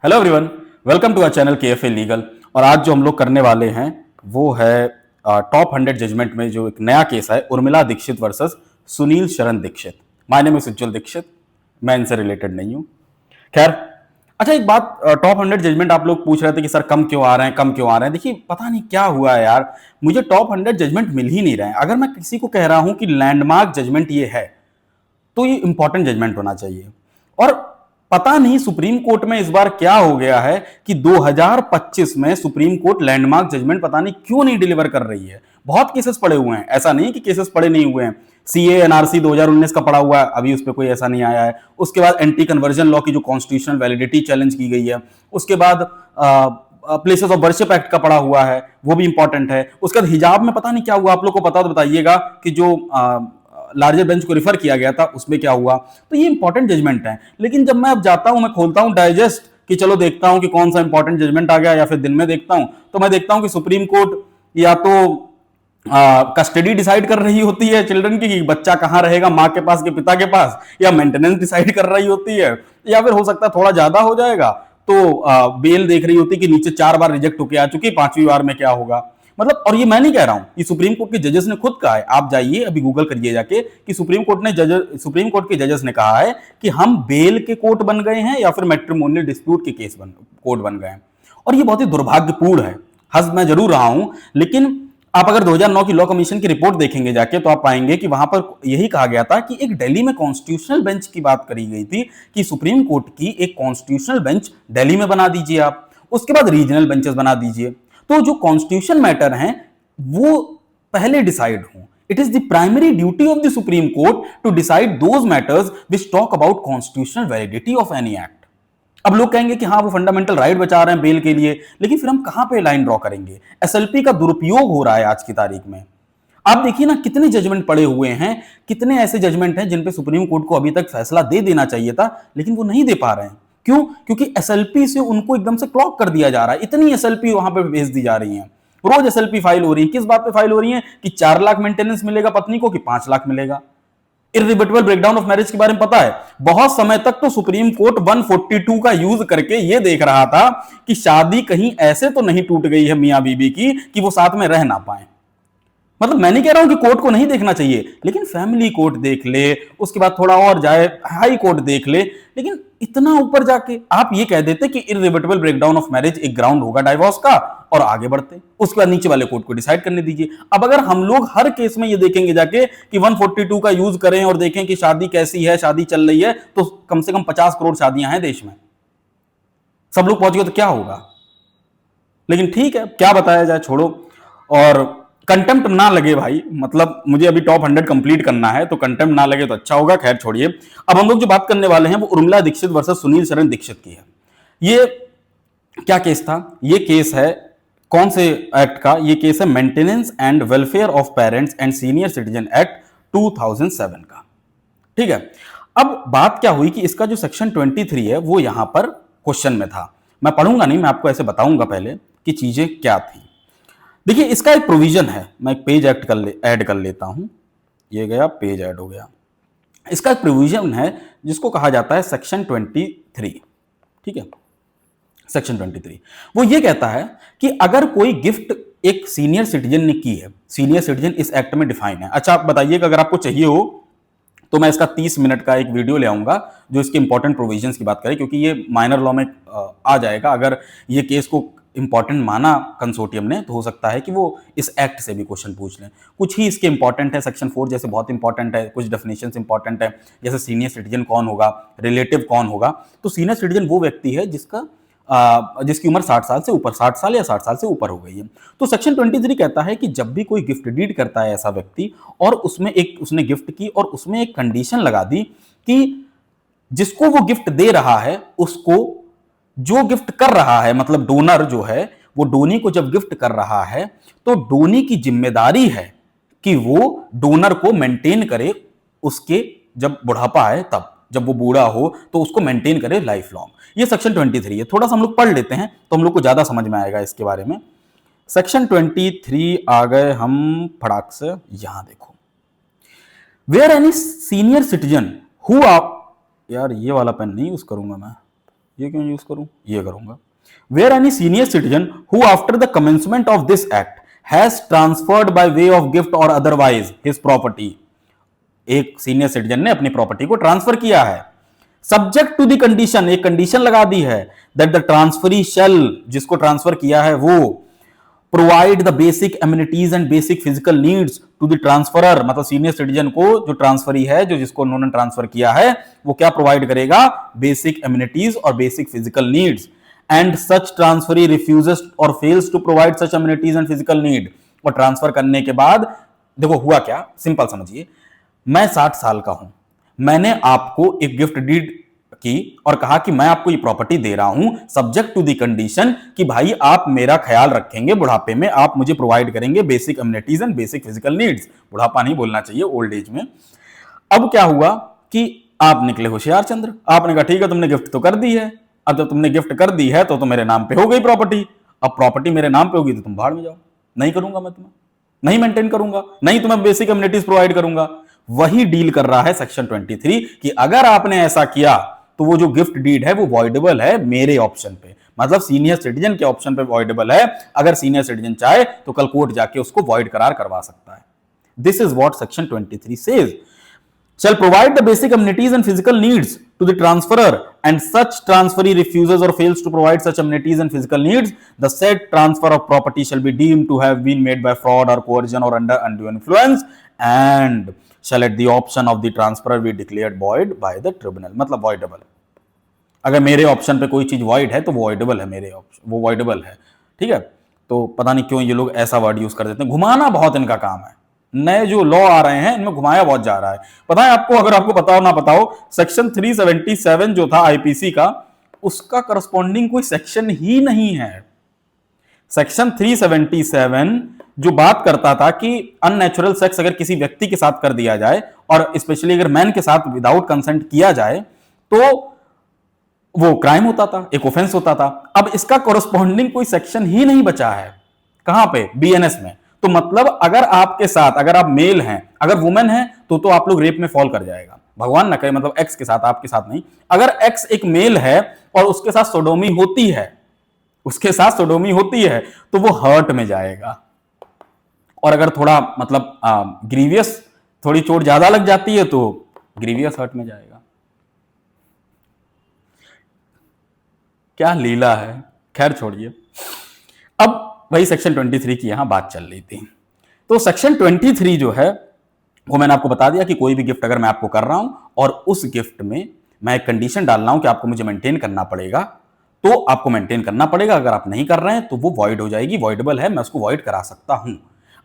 Hello everyone, welcome to our channel KFA legal. और आज जो हम लोग करने वाले हैं वो है टॉप 100 जजमेंट में जो एक नया केस है, उर्मिला दीक्षित वर्सेस सुनील शरण दीक्षित। माय नेम इज उज्जवल दीक्षित, मैं इनसे रिलेटेड नहीं हूं। खैर, अच्छा एक बात, टॉप 100 जजमेंट आप लोग पूछ रहे थे कि सर कम क्यों आ रहे हैं, कम क्यों आ रहे हैं। देखिए पता नहीं क्या हुआ है यार, मुझे टॉप 100 जजमेंट मिल ही नहीं रहे हैं। अगर मैं किसी को कह रहा हूं कि लैंडमार्क जजमेंट ये है तो ये इंपॉर्टेंट जजमेंट होना चाहिए। और पता नहीं सुप्रीम कोर्ट में इस बार क्या हो गया है कि 2025 में सुप्रीम कोर्ट लैंडमार्क जजमेंट पता नहीं क्यों नहीं डिलीवर कर रही है। बहुत केसेस पड़े हुए हैं, ऐसा नहीं कि केसेस पड़े नहीं हुए हैं। सीए एनआरसी 2019 का पड़ा हुआ है, अभी उस पर कोई ऐसा नहीं आया है। उसके बाद एंटी कन्वर्जन लॉ की जो कॉन्स्टिट्यूशनल वैलिडिटी चैलेंज की गई है, उसके बाद प्लेसेस ऑफ वर्शिप एक्ट का पड़ा हुआ है, वो भी इंपॉर्टेंट है। उसके बाद हिजाब में पता नहीं क्या हुआ, आप लोग को पता तो बताइएगा कि जो लार्जर बेंच को रिफर किया गया था उसमें क्या हुआ। तो ये इंपॉर्टेंट जजमेंट है, लेकिन जब मैं अब जाता हूं, मैं खोलता हूं डाइजेस्ट कि चलो देखता हूं कि कौन सा इंपॉर्टेंट जजमेंट आ गया, या फिर दिन में देखता हूं तो मैं देखता हूं कि सुप्रीम कोर्ट या तो कस्टडी डिसाइड कर रही होती है चिल्ड्रन की, कि बच्चा कहां रहेगा, मां के पास के पिता के पास, या मेंटेनेंस डिसाइड कर रही होती है, या फिर हो सकता है थोड़ा ज्यादा हो जाएगा तो बेल देख रही होती कि नीचे 4 बार रिजेक्ट होके आ चुकी, 5वीं बार में क्या होगा। मतलब, और ये मैं नहीं कह रहा हूं, ये सुप्रीम कोर्ट के जजेस ने खुद कहा है। आप जाइए अभी गूगल करिए जाके कि सुप्रीम कोर्ट के जजेस ने कहा है कि हम बेल के कोर्ट बन गए हैं या फिर मैट्रिमोनियल डिस्प्यूट के कोर्ट बन गए हैं। और ये बहुत ही दुर्भाग्यपूर्ण है। हंस मैं जरूर रहा हूं, लेकिन आप अगर 2009 की लॉ कमीशन की रिपोर्ट देखेंगे जाके तो आप पाएंगे कि वहां पर यही कहा गया था कि एक दिल्ली में कॉन्स्टिट्यूशनल बेंच की बात करी गई थी कि सुप्रीम कोर्ट की एक कॉन्स्टिट्यूशनल बेंच दिल्ली में बना दीजिए आप, उसके बाद रीजनल बेंचेस बना दीजिए, तो जो कॉन्स्टिट्यूशन मैटर हैं वो पहले डिसाइड हो। It is the primary duty of the supreme court to decide those matters which talk about constitutional validity of any act. अब लोग कहेंगे कि हाँ वो फंडामेंटल राइट बचा रहे हैं बेल के लिए, लेकिन फिर हम कहां पे लाइन ड्रॉ करेंगे। एसएलपी का दुरुपयोग हो रहा है आज की तारीख में। आप देखिए ना, कितने जजमेंट पड़े हुए हैं, कितने ऐसे जजमेंट हैं जिन पे सुप्रीम कोर्ट को अभी तक फैसला दे देना चाहिए था, लेकिन वो नहीं दे पा रहे हैं। क्यों? क्योंकि एसएलपी से उनको एकदम से क्लॉक कर दिया जा रहा है। इतनी एसएलपी वहां पे भेज दी जा रही है, रोज एसएलपी फाइल हो रही है। किस बात पे फाइल हो रही है? कि 4 लाख मेंटेनेंस मिलेगा पत्नी को कि 5 लाख मिलेगा। इररिवर्सिबल ब्रेकडाउन ऑफ मैरिज के बारे में पता है, बहुत समय तक तो सुप्रीम कोर्ट 142 का यूज करके यह देख रहा था कि शादी कहीं ऐसे तो नहीं टूट गई है मियां बीबी की कि वो साथ में रह ना पाए। मतलब मैं नहीं कह रहा हूं कि कोर्ट को नहीं देखना चाहिए, लेकिन फैमिली कोर्ट देख ले, उसके बाद थोड़ा और जाए हाई कोर्ट देख ले, लेकिन इतना ऊपर जाके आप ये कह देते कि इररिवर्सिबल ब्रेकडाउन ऑफ मैरिज एक ग्राउंड होगा डाइवोर्स का, और आगे बढ़ते उसके बाद नीचे वाले कोर्ट को डिसाइड करने दीजिए। अब अगर हम लोग हर केस में ये देखेंगे जाके कि 142 का यूज करें और देखें कि शादी कैसी है, शादी चल रही है, तो कम से कम 50 करोड़ शादियां हैं देश में, सब लोग पहुंच गए तो क्या होगा। लेकिन ठीक है, क्या बताया जाए, छोड़ो। और कंटेम्प्ट ना लगे भाई, मतलब मुझे अभी टॉप 100 कंप्लीट करना है, तो कंटेम्प्ट ना लगे तो अच्छा होगा। खैर छोड़िए, अब हम लोग जो बात करने वाले हैं वो उर्मिला दीक्षित वर्सेस सुनील शरण दीक्षित की है। ये क्या केस था? ये केस है कौन से एक्ट का? ये केस है maintenance and welfare of parents and senior citizen act 2007 का। ठीक है, अब बात क्या हुई कि इसका जो सेक्शन 23 है वो यहां पर क्वेश्चन में था। मैं पढ़ूंगा नहीं, मैं आपको ऐसे बताऊंगा पहले कि चीजें क्या थी। देखिए, इसका एक प्रोविजन है, मैं एक पेज ऐड कर लेता हूं। ये गया, पेज ऐड हो गया। इसका एक प्रोविजन है जिसको कहा जाता है सेक्शन 23। ठीक है, सेक्शन 23 वो ये कहता है कि अगर कोई गिफ्ट एक सीनियर सिटीजन ने की है, सीनियर सिटीजन इस एक्ट में डिफाइन है। अच्छा, आप बताइएगा अगर आपको चाहिए हो तो मैं इसका 30 मिनट का एक वीडियो ले आऊंगा जो इसके इंपॉर्टेंट प्रोविजंस की बात करे, क्योंकि ये माइनर लॉ में आ जाएगा। अगर ये केस को इंपॉर्टेंट माना कंसोर्टियम ने तो हो सकता है कि वो इस एक्ट से भी क्वेश्चन पूछ लें। कुछ ही इसके इंपॉर्टेंट है, सेक्शन 4 जैसे बहुत इंपॉर्टेंट है, कुछ डेफिनेशंस इंपॉर्टेंट है, जैसे सीनियर सिटीजन कौन होगा, रिलेटिव कौन होगा। तो सीनियर सिटीजन वो व्यक्ति है जिसकी उम्र 60 साल से ऊपर, 60 साल या 60 साल से ऊपर हो गई है। तो सेक्शन 23 कहता है कि जब भी कोई गिफ्ट डीड करता है ऐसा व्यक्ति, और उसने गिफ्ट की और उसमें एक कंडीशन लगा दी कि जिसको वो गिफ्ट दे रहा है उसको, जो गिफ्ट कर रहा है मतलब डोनर जो है, वो डोनी को जब गिफ्ट कर रहा है तो डोनी की जिम्मेदारी है कि वो डोनर को मेंटेन करे, उसके जब बुढ़ापा है तब, जब वो बूढ़ा हो तो उसको मेंटेन करे लाइफ लॉन्ग। ये सेक्शन 23 है। थोड़ा सा हम लोग पढ़ लेते हैं तो हम लोग को ज्यादा समझ में आएगा इसके बारे में। सेक्शन 23 आ गए हम फटाक से, यहां देखो, where any senior citizen who आप, यार ये वाला पेन नहीं यूज करूंगा मैं, ये क्यों यूज करूं, ये करूंगा। Where any senior citizen who after the commencement of this act has transferred by way of gift or otherwise his property, एक सीनियर सिटीजन ने अपनी प्रॉपर्टी को ट्रांसफर किया है, सब्जेक्ट टू द कंडीशन, एक कंडीशन लगा दी है, दैट द ट्रांसफरी शेल, जिसको ट्रांसफर किया है वो provide the basic amenities and basic physical needs to the transferor, मतलब सीनियर सिटीजन को जो ट्रांसफरी है, जो जिसको उन्होंने ट्रांसफर किया है, वो क्या प्रोवाइड करेगा, बेसिक एमिनिटीज और basic physical needs. And such transferee refuses और fails to provide such amenities and physical need, और ट्रांसफर करने के बाद देखो हुआ क्या, सिंपल समझिए, मैं 60 साल का हूं, मैंने आपको एक गिफ्ट डीड की और कहा कि मैं आपको ये प्रॉपर्टी दे रहा हूं सब्जेक्ट टू द कंडीशन कि भाई आप मेरा ख्याल रखेंगे, बुढ़ापे में आप मुझे प्रोवाइड करेंगे basic amenities and basic physical needs, बुढ़ापा नहीं बोलना चाहिए, ओल्ड एज में। अब क्या हुआ कि आप निकले होशियार चंद्र, आपने कहा ठीक है तुमने गिफ्ट तो कर दी है, अब जब तुमने गिफ्ट कर दी है तो मेरे नाम पे हो गई प्रॉपर्टी, अब प्रॉपर्टी मेरे नाम पे होगी तो तुम भाड़ में जाओ, नहीं करूंगा मैं तुम्हें, नहीं मेंटेन करूंगा, नहीं तुम्हें बेसिक एमिनिटीज प्रोवाइड करूंगा। वही डील कर रहा है सेक्शन 23 कि अगर आपने ऐसा किया तो वो जो गिफ्ट डीड है वो वॉइडेबल है मेरे ऑप्शन पे, मतलब सीनियर सिटीजन के ऑप्शन पे वॉइडेबल है, अगर सीनियर सिटीजन चाहे तो कल कोर्ट जाके उसको वॉइड करार करवा सकता है। This is what section 23 says, shall provide the basic amenities and physical needs to the transferor, and such transferee refuses or fails to provide such amenities and physical needs, the said transfer of property shall be deemed to have been made by fraud or coercion or under undue influence, and shall at the option of the transferor be declared void by the tribunal, मतलब voidable। अगर मेरे option पे कोई चीज void है तो वो voidable है, मेरे ऑप्शन वो voidable है, ठीक है। तो पता नहीं क्यों ये लोग ऐसा वर्ड यूज कर देते हैं, घुमाना बहुत इनका काम है, नए जो लॉ आ रहे हैं इनमें घुमाया बहुत जा रहा है। पता है आपको, अगर आपको पता हो ना पता हो, सेक्शन 377 जो था आईपीसी का, उसका करस्पॉन्डिंग कोई सेक्शन ही नहीं है। सेक्शन 377 जो बात करता था कि अननेचुरल सेक्स अगर किसी व्यक्ति के साथ कर दिया जाए और स्पेशली अगर मैन के साथ विदाउट कंसेंट किया जाए तो वो क्राइम होता था, एक ऑफेंस होता था। अब इसका कॉरस्पॉन्डिंग कोई सेक्शन ही नहीं बचा है, कहां पे, बीएनएस में। तो मतलब अगर आपके साथ, अगर आप मेल हैं, अगर वुमेन है तो आप लोग रेप में फॉल कर जाएगा, भगवान ना करे, मतलब एक्स के साथ, आपके साथ नहीं। अगर एक्स एक मेल है और उसके साथ सोडोमी होती है, उसके साथ सोडोमी होती है तो वो हर्ट में जाएगा, और अगर थोड़ा मतलब ग्रीवियस, थोड़ी चोट ज्यादा लग जाती है तो ग्रीवियस हर्ट में जाएगा। क्या लीला है, खैर छोड़िए। अब वही सेक्शन 23 की यहां बात चल रही थी। तो सेक्शन 23 जो है वो मैंने आपको बता दिया कि कोई भी गिफ्ट अगर मैं आपको कर रहा हूं और उस गिफ्ट में मैं एक कंडीशन डाल रहा हूं कि आपको मुझे मेंटेन करना पड़ेगा, तो आपको मेंटेन करना पड़ेगा, अगर आप नहीं कर रहे हैं तो वो वॉइड हो जाएगी, वॉइडेबल है, मैं उसको वॉइड करा सकता हूं।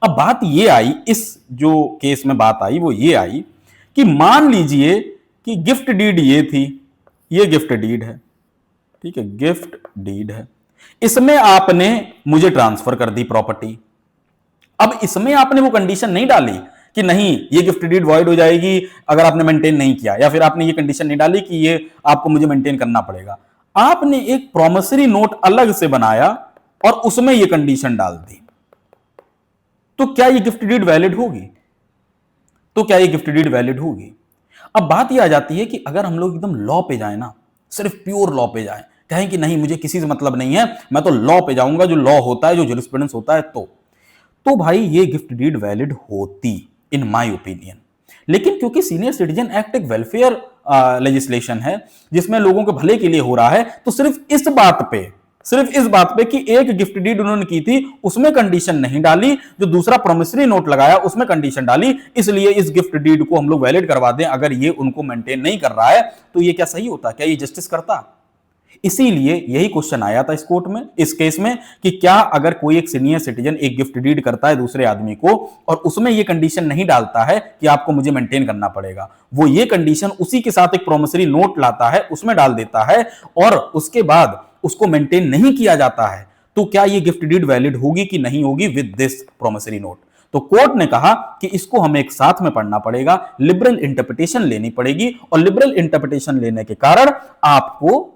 अब बात ये आई, इस जो केस में बात आई वो ये आई कि मान लीजिए कि गिफ्ट डीड ये थी, ये गिफ्ट डीड है, ठीक है, गिफ्ट डीड है, इसमें आपने मुझे ट्रांसफर कर दी प्रॉपर्टी। अब इसमें आपने वो कंडीशन नहीं डाली कि नहीं ये गिफ्ट डीड वॉइड हो जाएगी अगर आपने मेंटेन नहीं किया, या फिर आपने ये कंडीशन नहीं डाली कि ये आपको मुझे मेंटेन करना पड़ेगा। आपने एक प्रॉमिसरी नोट अलग से बनाया और उसमें ये कंडीशन डाल दी, तो क्या ये गिफ्ट डीड वैलिड होगी? तो क्या ये गिफ्ट डीड वैलिड होगी? अब बात यह आ जाती है कि अगर हम लोग एकदम लॉ पे जाए ना, सिर्फ प्योर लॉ पे जाए, कहें कि नहीं मुझे किसी से मतलब नहीं है, मैं तो लॉ पे जाऊंगा, जो लॉ होता है, जो जूरिस्प्रूडेंस होता है, तो भाई ये गिफ्ट डीड वैलिड होती इन माय ओपिनियन। लेकिन क्योंकि सीनियर सिटीजन एक्ट एक वेलफेयर लेजिस्लेशन है जिसमें लोगों के भले के लिए हो रहा है, तो सिर्फ इस बात पे कि एक गिफ्ट डीड उन्होंने की थी उसमें कंडीशन नहीं डाली, जो दूसरा प्रोमिसरी नोट लगाया उसमें कंडीशन डाली, इसलिए इस गिफ्ट डीड को हम लोग वैलिड करवा दें। अगर ये उनको मेंटेन नहीं कर रहा है तो ये क्या सही होता? क्या ये जस्टिस करता? इसीलिए यही क्वेश्चन आया था इस कोर्ट में, इस केस में, कि क्या अगर कोई एक सीनियर सिटीजन एक गिफ्ट डीड करता है दूसरे आदमी को और उसमें ये कंडीशन नहीं डालता है कि आपको मुझे मेंटेन करना पड़ेगा, वो ये कंडीशन उसी के साथ एक प्रोमिसरी नोट लाता है, उसमें डाल देता है और उसके बाद उसको मेंटेन नहीं किया जाता है, तो क्या ये गिफ्ट डीड वैलिड होगी कि नहीं होगी विद दिस प्रोमिसरी नोट? तो कोर्ट ने कहा कि इसको हमें एक साथ में पढ़ना पड़ेगा, लिबरल इंटरप्रिटेशन लेनी पड़ेगी, और लिबरल इंटरप्रिटेशन लेने के कारण आपको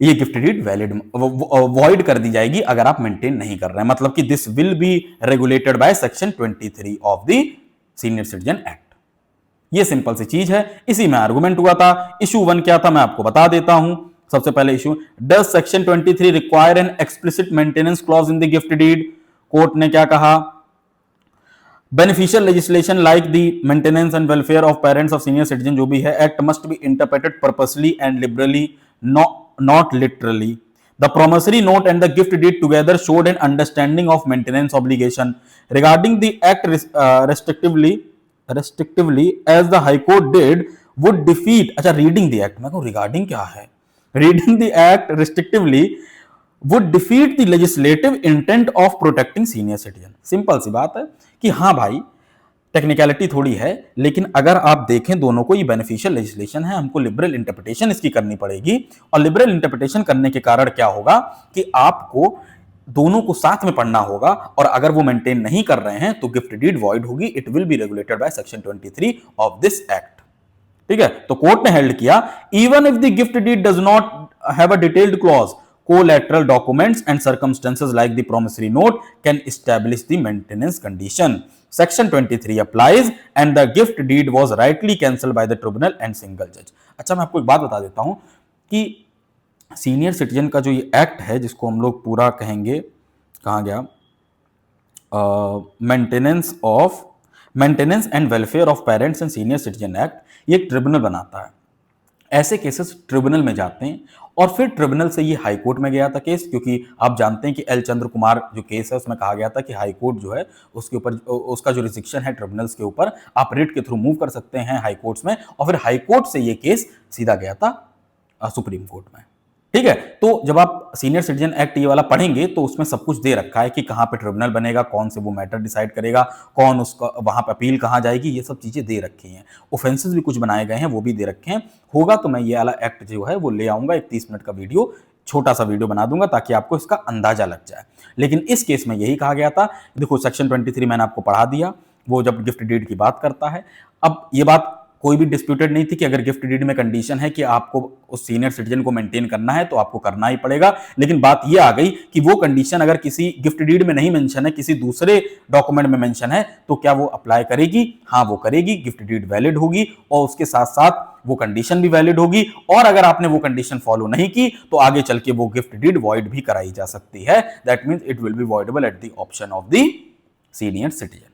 ये गिफ्ट डीड वैलिड वॉइड कर दी जाएगी अगर आप मेंटेन नहीं कर रहे हैं। मतलब कि this will be regulated by section 23 of the senior citizen act. ये सिंपल सी चीज है, इसी में आर्गुमेंट हुआ था। इशू 1 क्या था मैं आपको बता देता हूं। सबसे पहले issue, does section 23 require an explicit maintenance clause in the gift deed. Court ने क्या कहा, beneficial legislation like the maintenance and welfare of parents of senior citizen जो भी है act must be interpreted purposely and liberally, not literally. The promissory note and the gift deed together showed an understanding of maintenance obligation. Regarding the act restrictively as the high court did would defeat, अच्छा reading the act, मैं कहूँ regarding क्या है, reading the act restrictively would defeat the legislative intent of protecting senior citizen. Simple सी बात है कि हाँ भाई टेक्निकलिटी थोड़ी है, लेकिन अगर आप देखें दोनों को, ये बेनिफिशियल लेजिस्लेशन है, हमको लिबरल इंटरप्रिटेशन इसकी करनी पड़ेगी। और लिबरल इंटरप्रिटेशन करने के कारण क्या होगा कि आपको दोनों को साथ में पढ़ना होगा, और अगर वो मेंटेन नहीं कर रहे हैं तो गिफ्ट डीड वॉइड होगी। It will be regulated by section 23 of this act. ठीक है, तो कोर्ट ने हेल्ड किया, even if the gift deed does not have a detailed clause, collateral documents and circumstances like the promissory note can establish the maintenance condition. Section 23 applies and the gift deed was rightly cancelled by the tribunal and single judge. अच्छा, मैं आपको एक बात बता देता हूं कि senior citizen का जो ये एक्ट है, जिसको हम लोग पूरा कहेंगे, कहाँ गया, maintenance and welfare of parents and senior citizen act, ये एक ट्रिब्यूनल बनाता है। ऐसे केसेस ट्रिब्यूनल में जाते हैं, और फिर ट्रिब्यूनल से ये हाई कोर्ट में गया था केस, क्योंकि आप जानते हैं कि एल चंद्र कुमार जो केस है उसमें कहा गया था कि हाई कोर्ट जो है उसके ऊपर, उसका जो रिस्ट्रिक्शन है ट्रिब्यूनल्स के ऊपर, आप रिट के थ्रू मूव कर सकते हैं हाई कोर्ट्स में, और फिर हाई कोर्ट से ये केस सीधा गया था सुप्रीम कोर्ट में। ठीक है, तो जब आप सीनियर सिटीजन एक्ट ये वाला पढ़ेंगे तो उसमें सब कुछ दे रखा है कि कहां पे ट्रिब्यूनल बनेगा, कौन से वो मैटर डिसाइड करेगा, कौन उसका वहां पे अपील कहां जाएगी, ये सब चीजें दे रखी हैं। ऑफेंसेस भी कुछ बनाए गए हैं, वो भी दे रखे हैं। होगा तो मैं ये वाला एक्ट जो है वो ले आऊंगा, एक 30 मिनट का वीडियो, छोटा सा वीडियो बना दूंगा ताकि आपको इसका अंदाजा लग जाए। लेकिन इस केस में यही कहा गया था। देखो सेक्शन 23 मैंने आपको पढ़ा दिया, वो जब गिफ्ट डीड की बात करता है। अब ये बात कोई भी डिस्प्यूटेड नहीं थी कि अगर गिफ्ट डीड में कंडीशन है कि आपको उस सीनियर सिटीजन को मेंटेन करना है तो आपको करना ही पड़ेगा। लेकिन बात यह आ गई कि वो कंडीशन अगर किसी गिफ्ट डीड में नहीं मेंशन है, किसी दूसरे डॉक्यूमेंट में मेंशन है, तो क्या वो अप्लाई करेगी? हाँ, वो करेगी। गिफ्ट डीड वैलिड होगी और उसके साथ साथ वो कंडीशन भी वैलिड होगी। और अगर आपने वो कंडीशन फॉलो नहीं की तो आगे चल के वो गिफ्ट डीड वॉइड भी कराई जा सकती है। That means it will B voidable at the option of the senior citizen.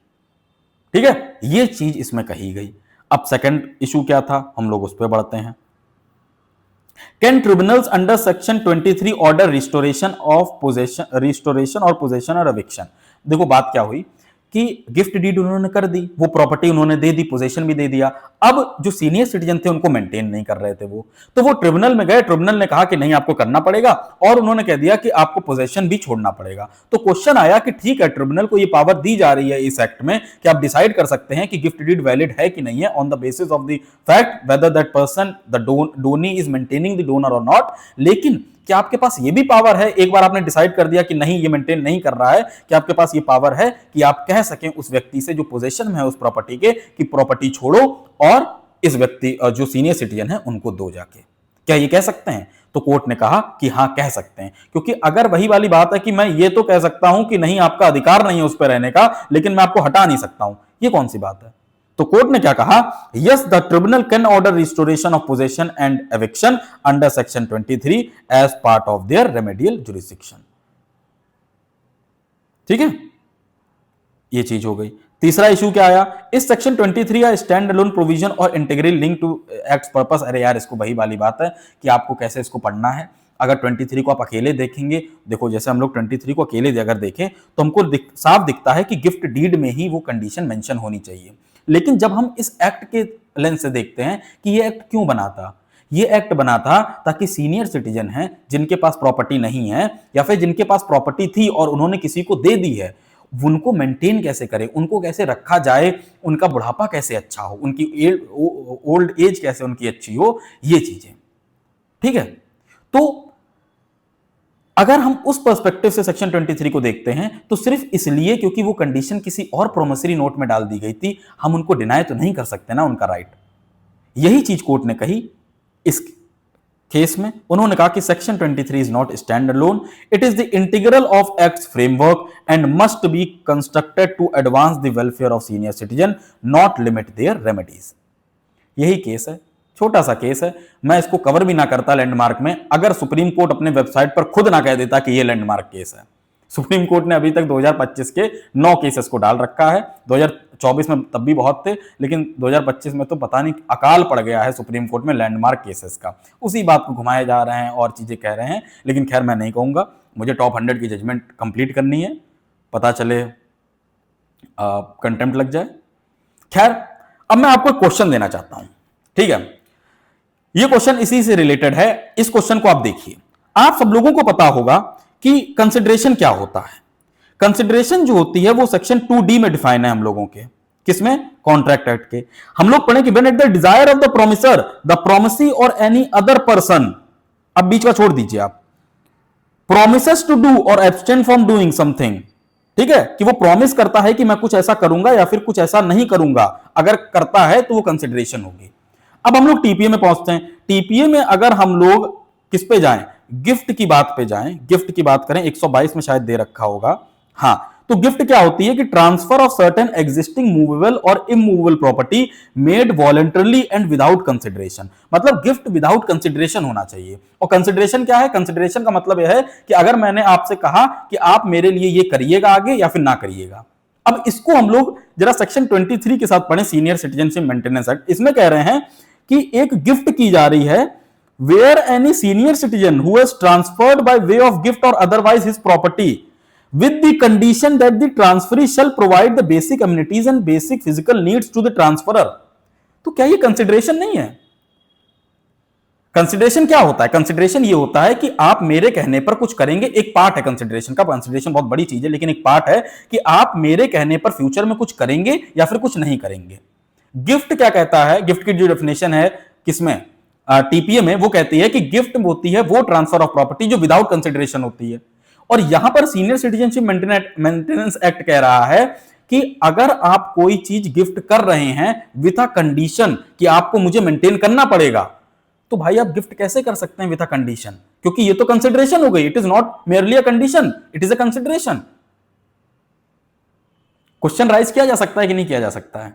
ठीक है, ये चीज इसमें कही गई। अब सेकंड इशू क्या था, हम लोग उस पर बढ़ते हैं। Can tribunals under section 23 order restoration और पोजेशन और एविक्शन? देखो बात क्या हुई कि गिफ्ट डीड उन्होंने कर दी, वो प्रॉपर्टी उन्होंने दे दी, पोजेशन भी दे दिया। अब जो सीनियर सिटीजन थे उनको मेंटेन नहीं कर रहे थे वो, तो वो ट्रिब्यूनल में गए। ट्रिब्यूनल ने कहा कि नहीं आपको करना पड़ेगा, और उन्होंने कह दिया कि आपको पोजेशन भी छोड़ना पड़ेगा। तो क्वेश्चन आया कि ठीक है, ट्रिब्यूनल को ये पावर दी जा रही है इस एक्ट में कि आप डिसाइड कर सकते हैं कि गिफ्ट डीड वैलिड है कि नहीं है on the basis of the fact whether that person the Downey is maintaining the donor और नॉट। लेकिन क्या आपके पास ये भी पावर है, एक बार आपने डिसाइड कर दिया कि नहीं ये मेंटेन नहीं कर रहा है, कि आपके पास ये पावर है कि आप कह सकें उस व्यक्ति से जो पोजीशन में है उस प्रॉपर्टी के कि प्रॉपर्टी छोड़ो और इस व्यक्ति जो सीनियर सिटीजन है उनको दो जाके? क्या ये कह सकते हैं? तो कोर्ट ने कहा कि हाँ कह सकते हैं, क्योंकि अगर वही वाली बात है कि मैं ये तो कह सकता हूं कि नहीं आपका अधिकार नहीं है उस पर रहने का, लेकिन मैं आपको हटा नहीं सकता हूं, ये कौन सी बात है? तो कोर्ट ने क्या कहा, yes the tribunal can order restoration of possession and eviction under section 23 as part of their remedial jurisdiction. ठीक है, ये चीज हो गई। तीसरा इशू क्या आया, इस सेक्शन 23 या stand alone provision or integral link to act purpose? अरे यार, इसको वही वाली बात है कि आपको कैसे इसको पढ़ना है। अगर 23 को आप अकेले देखेंगे, देखो जैसे हम लोग 23 को अकेले अगर देखें तो हमको साफ दिखता है कि गिफ्ट डीड में ही वो कंडीशन मेंशन होनी चाहिए। लेकिन जब हम इस एक्ट के लेंस से देखते हैं कि ये एक्ट क्यों बना था, ये एक्ट बना था ताकि सीनियर सिटीजन हैं जिनके पास प्रॉपर्टी नहीं है या फिर जिनके पास प्रॉपर्टी थी और उन्होंने किसी को दे दी है, उनको मेंटेन कैसे करें, उनको कैसे रखा जाए, उनका बुढ़ापा कैसे अच्छा हो, उनकी ओल्ड एज कैसे उनकी अच्छी हो, ये चीजें। ठीक है, तो अगर हम उस पर्सपेक्टिव से सेक्शन 23 को देखते हैं तो सिर्फ इसलिए क्योंकि वो कंडीशन किसी और प्रोमिसरी नोट में डाल दी गई थी, हम उनको डिनाई तो नहीं कर सकते ना उनका राइट। यही चीज कोर्ट ने कही इस केस में। उन्होंने कहा कि section 23 is not stand alone, it is the integral of act's framework and must be constructed to advance the welfare of senior citizen, not limit their remedies. यही केस है, छोटा सा केस है। मैं इसको कवर भी ना करता लैंडमार्क में अगर सुप्रीम कोर्ट अपने वेबसाइट पर खुद ना कह देता कि ये लैंडमार्क केस है। सुप्रीम कोर्ट ने अभी तक 2025 के 9 केसेस को डाल रखा है। 2024 में तब भी बहुत थे, लेकिन 2025 में तो पता नहीं अकाल पड़ गया है सुप्रीम कोर्ट में लैंडमार्क केसेस का। उसी बात को घुमाए जा रहे हैं और चीजें कह रहे हैं, लेकिन खैर मैं नहीं कहूंगा। मुझे टॉप 100 की जजमेंट कंप्लीट करनी है, पता चले कंटेम्प्ट लग जाए। खैर, अब मैं आपको एक क्वेश्चन देना चाहता हूं, ठीक है। ये क्वेश्चन इसी से रिलेटेड है। इस क्वेश्चन को आप देखिए। आप सब लोगों को पता होगा कि कंसिडरेशन क्या होता है। कंसिडरेशन जो होती है वो सेक्शन 2D में डिफाइन है हम लोगों के। किसमें? कॉन्ट्रैक्ट एक्ट के। हम लोग पढ़े कि when at the desire of the promisor the promisee और एनी अदर पर्सन, अब बीच का छोड़ दीजिए आप, प्रोमिसेस टू डू और एब्सटेन फ्रॉम डूइंग समथिंग, ठीक है, कि वो प्रॉमिस करता है कि मैं कुछ ऐसा करूंगा या फिर कुछ ऐसा नहीं करूंगा, अगर करता है तो वो कंसिडरेशन होगी। अब हम लोग टीपीए में पहुंचते हैं। टीपीए में अगर हम लोग किस पे जाएं? गिफ्ट की बात पे जाएं, गिफ्ट की बात करें, 122 में शायद दे रखा होगा। हां, तो गिफ्ट क्या होती है कि transfer of certain existing movable और immovable property made voluntarily and without consideration. मतलब गिफ्ट विदाउट कंसिडरेशन होना चाहिए। और कंसिडरेशन क्या है? कंसिडरेशन का मतलब यह है कि अगर मैंने आपसे कहा कि आप मेरे लिए ये करिएगा आगे या फिर ना करिएगा। अब इसको हम लोग जरा सेक्शन 23 के साथ पढ़ें, सीनियर सिटीजनशिप मेंटेनेंस एक्ट। इसमें कह रहे हैं कि एक गिफ्ट की जा रही है where any senior citizen who has transferred by way of gift or otherwise his property with the condition that the transferee shall provide the basic amenities and basic physical needs to the transferer। तो क्या ये consideration नहीं है? Consideration क्या होता है? Consideration ये होता है कि आप मेरे कहने पर कुछ करेंगे। एक पार्ट है कंसिडरेशन का। कंसिडरेशन बहुत बड़ी चीज है, लेकिन एक पार्ट है कि आप मेरे कहने पर फ्यूचर में कुछ करेंगे या फिर कुछ नहीं करेंगे। गिफ्ट क्या कहता है? गिफ्ट की जो डेफिनेशन है किसमें? टीपीए में, वो कहती है कि गिफ्ट होती है वो ट्रांसफर ऑफ प्रॉपर्टी जो विदाउट कंसिडरेशन होती है। और यहां पर सीनियर सिटीजनशिप मेंटेनेंस एक्ट कह रहा है कि अगर आप कोई चीज गिफ्ट कर रहे हैं विथ अ कंडीशन कि आपको मुझे मेंटेन करना पड़ेगा, तो भाई आप गिफ्ट कैसे कर सकते हैं विथ अ कंडीशन? क्योंकि ये तो कंसिडरेशन हो गई। It is not merely a condition, it is a consideration. Question rise किया जा सकता है कि नहीं किया जा सकता है?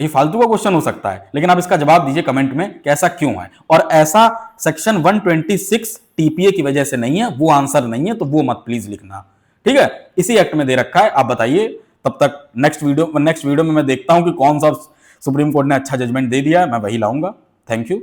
ये फालतू का क्वेश्चन हो सकता है, लेकिन आप इसका जवाब दीजिए कमेंट में कि ऐसा क्यों है। और ऐसा सेक्शन 126 टीपीए की वजह से नहीं है, वो आंसर नहीं है, तो वो मत प्लीज लिखना, ठीक है। इसी एक्ट में दे रखा है, आप बताइए। तब तक नेक्स्ट वीडियो में मैं देखता हूं कि कौन सा सुप्रीम कोर्ट ने अच्छा जजमेंट दे दिया है, मैं वही लाऊंगा। Thank you.